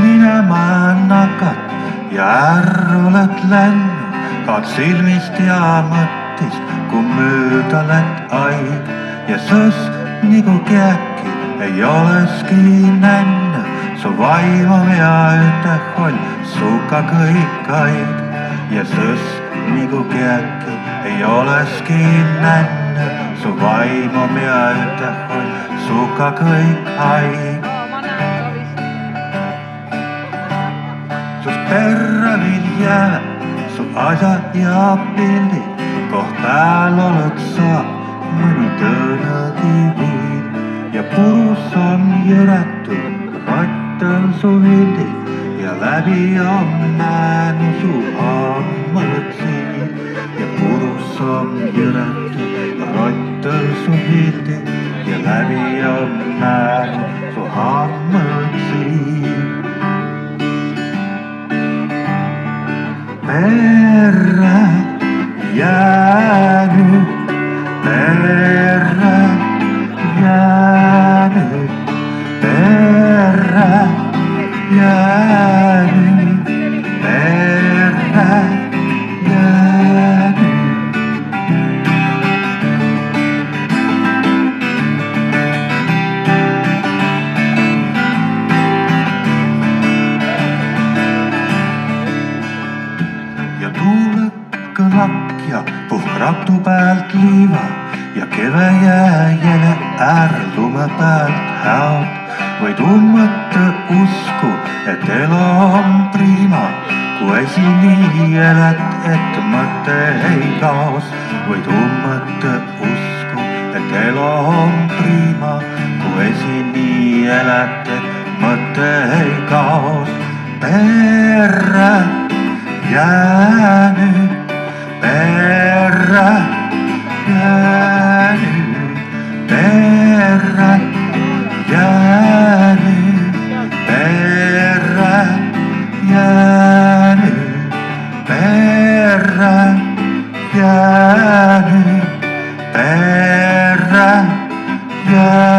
minema nakad ja oled läinud, kaod silmist ja mõttist, kui mööda lätt aig ja sõs nagu käki ei oleski nänne. Su vaim on ja üte holl, suka kõik aig ja sõs nagu käki ei oleski nänne. Su vaim on ja üte holl, suka kõik aig. Sust perre vil jääda su asjad ja pildid, koht pääl oled sa mõni tõnagi viid ja purus on jõretud, rott on su vildid ja läbi on näinud su hammalad siin ja purus on jõretud, rott on su vildid ja läbi on näinud su hammalad siin. Perre jäänyt, perre jäänyt, perre jäänyt, perre jäänyt. Ja tuulekka lakja puhk ratu pealt liiva ja keve jääjäle lume pealt häod. Võid ummata usku, et elu on prima, kui esi nii elad, et mõte ei kaos. Võid ummata usku, et elu on prima, kui esi nii elad, et mõte ei kaos. Perre jäänyt, perre jäänyt, perre jäänyt, perre jäänyt, perre jäänyt, perre jäänyt.